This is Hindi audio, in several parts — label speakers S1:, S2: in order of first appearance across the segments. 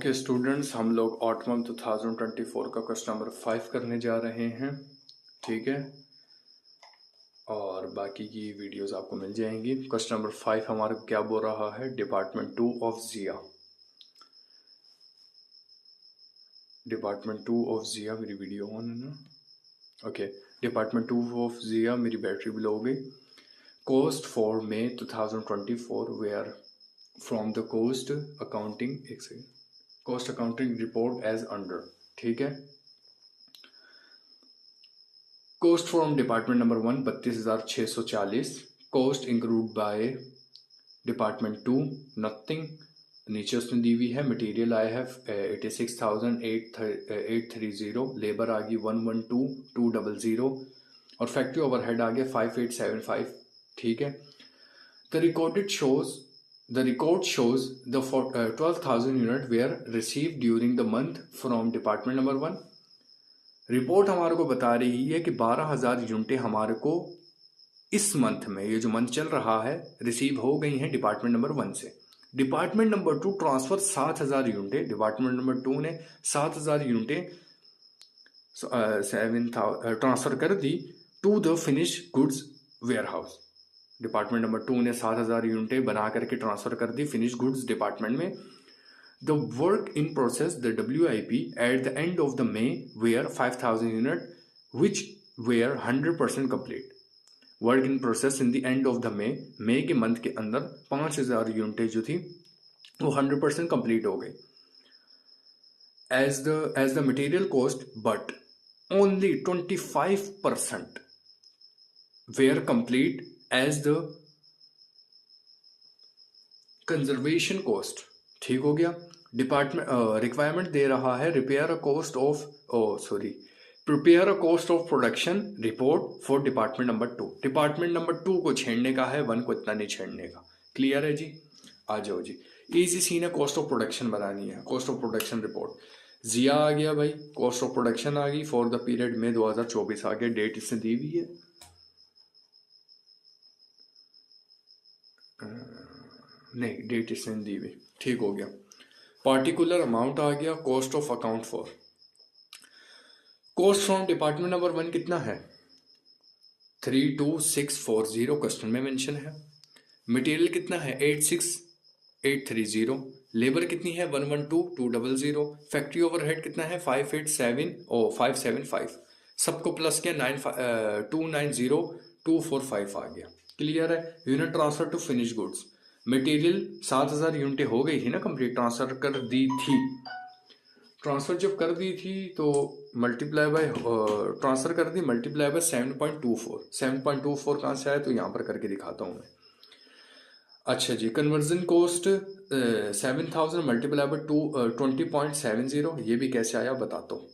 S1: ओके स्टूडेंट्स, हम लोग ऑटमम 2024 का क्वेश्चन नंबर 5 करने जा रहे हैं। ठीक है, और बाकी की वीडियोस आपको मिल जाएंगी। क्वेश्चन नंबर 5 हमारा क्या बोल रहा है? डिपार्टमेंट 2 ऑफ जिया। डिपार्टमेंट 2 ऑफ जिया, मेरी वीडियो ऑन है ना? ओके, डिपार्टमेंट 2 ऑफ जिया, मेरी बैटरी भी लो हो गई। Cost for May 2024 where from the cost accounting, एक second, cost accounting report as under. ठीक है, cost from department number 1 32,640। Cost include by department 2 nothing, नीचे उसने दी हुई है। मटेरियल आया है 86,830। लेबर आ गई 112,200 और फैक्ट्री ओवरहेड आ गया 5875। ठीक है, the record shows the 12,000 unit were received during the month from department number 1। Report हमारे को बता रही है कि 12,000 यूनिटें हमारे को इस मंथ में, ये जो मंथ चल रहा है, रिसीव हो गई हैं डिपार्टमेंट नंबर 1 से। डिपार्टमेंट नंबर 2 ट्रांसफर 7,000 यूनिटें, डिपार्टमेंट नंबर 2 ने 7,000 यूनिटें ट्रांसफर कर दी to the finish goods warehouse. Department number 2 ने 7,000 यूनिटें बना करके ट्रांसफर कर दी फिनिश गुड्स डिपार्टमेंट में। The work in process, the WIP, at the end of the May were 5,000 unit, which were 100% complete. Work in process in the end of the May के मंथ के अंदर 5,000 यूनिटें जो थी वो 100% complete हो गई। As the material cost, but only 25% were complete as the conservation cost। ठीक हो गया। डिपार्टमेंट रिक्वायरमेंट दे रहा है prepare a cost of production report for department number 2। Department number 2 को छेड़ने का है, 1 को इतना नहीं छेड़ने का। क्लियर है जी? आ जाओ जी, इजी सीन है। कॉस्ट ऑफ प्रोडक्शन बनानी है, कॉस्ट ऑफ प्रोडक्शन रिपोर्ट। जिया आ गया भाई, कॉस्ट ऑफ प्रोडक्शन आ गई फॉर द पीरियड में 2024 आ गया। डेट इसने दी हुई है, नहीं डेट इसने दी हुई। ठीक हो गया। पार्टिकुलर अमाउंट आ गया, cost of account for. Cost from department number 1 कितना है? 32,640 क्वेश्चन में मेंशन है। मटेरियल कितना है? 86,830। लेबर कितनी है? 112,200। फैक्ट्री ओवरहेड कितना है? 575 सबको प्लस किया 290,245 आ गया। क्लियर है? Unit transfer to finish goods. Material 7,000 यूनिटें हो गई थी ना कंप्लीट, ट्रांसफर कर दी थी। ट्रांसफर जब कर दी थी तो मल्टीप्लाई बाय ट्रांसफर कर दी, मल्टीप्लाई बाय 7.24। 7.24 कहाँ से आया? तो यहाँ पर करके दिखाता हूँ मैं। अच्छा जी, कन्वर्जन कॉस्ट 7,000 मल्टीप्लाई बाय 20.70, ये भी कैसे आया बताता हूँ।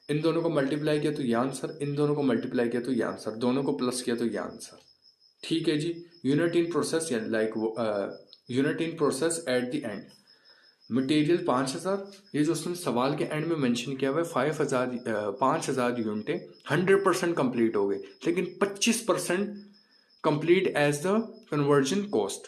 S1: इन दोनों को मल्टीप्लाई किया तो ये आंसर, इन दोनों को मल्टीप्लाई किया तो ये आंसर, दोनों को प्लस किया तो ये आंसर। ठीक है जी। Unit in process like unit in process at the end. Material 5,000, ये जो उसने सवाल के एंड में मेंशन किया हुआ है 5,000 यूनिटें 100% कंप्लीट हो गई, लेकिन 25% complete as the conversion cost.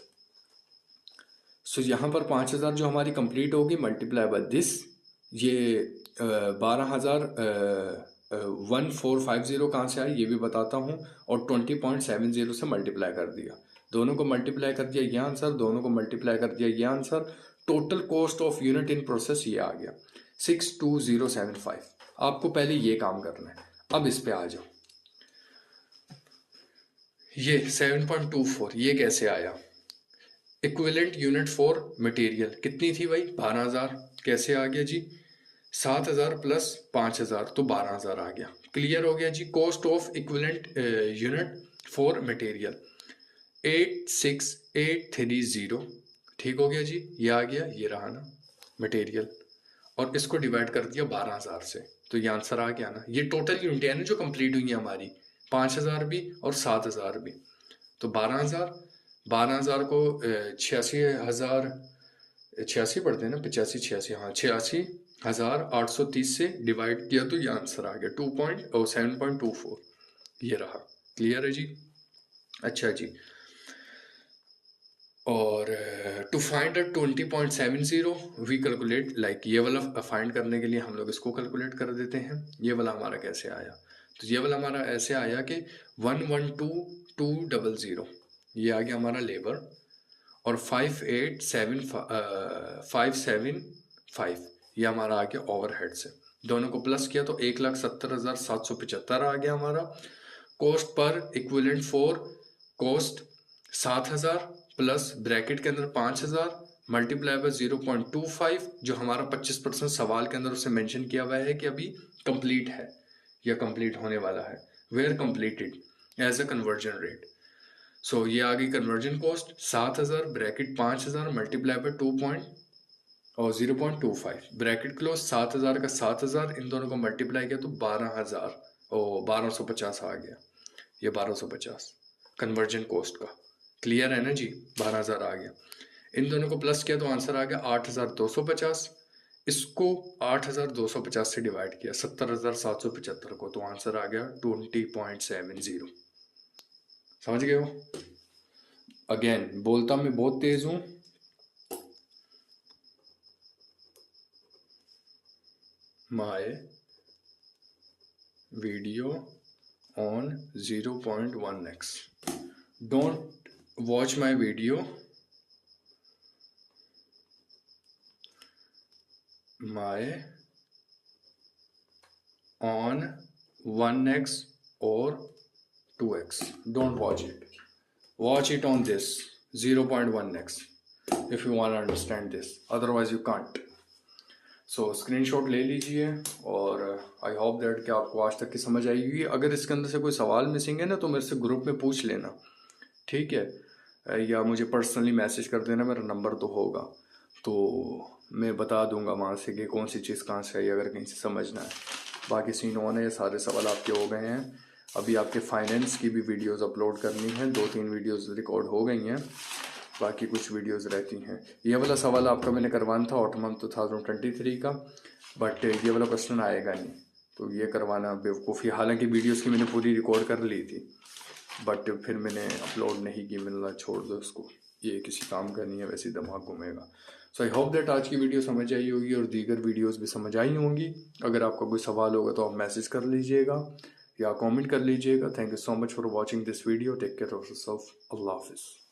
S1: So यहाँ पर 5,000 जो हमारी कंप्लीट होगी मल्टीप्लाई बाय दिस, ये 12,1450 कहाँ से आई ये भी बताता हूँ, और 20.70 से मल्टीप्लाई कर दिया। दोनों को मल्टीप्लाई कर दिया ये आंसर, दोनों को मल्टीप्लाई कर दिया ये answer. Total cost of unit in process ये आ गया 62075। आपको पहले ये काम करना है। अब इस पे आ जाओ। ये 7.24 ये कैसे आया? इक्विवेलेंट यूनिट फॉर मटेरियल कितनी थी भाई? 12,000। कैसे आ गया जी? 7,000 प्लस 5,000 तो 12,000 आ गया। क्लियर हो गया जी। Cost of equivalent unit for material 86,830। ठीक हो गया जी, ये आ गया, ये रहा ना मटेरियल, और इसको डिवाइड कर दिया 12,000 से, तो ये आंसर आ गया ना। ये टोटल यूनिट है ना जो कंप्लीट हुई है हमारी, 5,000 भी और 7,000 भी। तो 12,000 को 86,000, 86 पढ़ते हैं ना, 85, हाँ 86,830 से डिवाइड किया तो ये आंसर आ गया 7.24। ये रहा। क्लियर है जी? अच्छा जी। और to find 20.70 we calculate like ये वाला फाइंड करने के लिए हम लोग इसको कैलकुलेट कर देते हैं। ये वाला हमारा कैसे आया, तो ये वाला हमारा ऐसे आया कि 112,200 ये आ गया हमारा लेबर, और 58,575 ये हमारा आ गया ओवरहेड से। दोनों को प्लस किया तो 1,70,775 आ गया हमारा। Cost per equivalent for cost 7,000 plus bracket के अंदर 5,000 मल्टीप्लाई बाय 0.25 जो हमारा 25% सवाल के अंदर उसे मेंशन किया हुआ है कि अभी कंप्लीट है या कंप्लीट होने वाला है, where completed as a conversion rate. So ये आ गई conversion cost 7,000 bracket 5,000 multiply by 0.25 bracket close 7,000 का 7,000 इन दोनों को मल्टीप्लाई किया तो 12,000 और 1250 आ गया। ये 1250 कन्वर्जन कॉस्ट का, क्लियर है ना जी। 12,000 आ गया। इन दोनों को प्लस किया तो आंसर आ गया 8,250। इसको 8,250 से डिवाइड किया 70,775 को, तो आंसर आ गया 20.70। समझ गए हो। अगेन बोलता मैं बहुत तेज हूं, my video on 0.1x, don't watch my video my on 1x or 2x. Don't watch it. Watch it on this 0.1x if you want to understand this. Otherwise you can't. So screenshot ले लीजिए और आई होप दैट कि आपको आज तक की समझ आई होगी। अगर इसके अंदर से कोई सवाल मिसिंग है ना तो मेरे से ग्रुप में पूछ लेना, ठीक है, या मुझे पर्सनली मैसेज कर देना, मेरा नंबर तो होगा, तो मैं बता दूंगा वहाँ से कि कौन सी चीज़ कहाँ से आई अगर कहीं से समझना है। बाकी सीन ऑन है, सारे सवाल आपके हो गए हैं। अभी आपके फाइनेंस की भी वीडियोस अपलोड करनी है, 2-3 वीडियोस रिकॉर्ड हो गई हैं, बाकी कुछ वीडियोस रहती हैं। ये वाला सवाल आपका मैंने करवाना था ऑटम मंथ 2023 का, बट ये वाला क्वेश्चन आएगा नहीं, तो ये करवाना बेवकूफ़ी। हालांकि वीडियोस की मैंने पूरी रिकॉर्ड कर ली थी, बट फिर मैंने अपलोड नहीं की, मैंने छोड़ दो उसको, ये किसी काम का नहीं है, वैसे दिमाग घूमेगा। सो आई होप दैट आज की वीडियो समझ आई होगी और दीगर वीडियोस भी समझ आई होंगी। अगर आपका कोई सवाल होगा तो आप मैसेज कर लीजिएगा या कमेंट कर लीजिएगा। Thank you so much for watching this video. Take care of yourself. अल्लाह हाफिज़।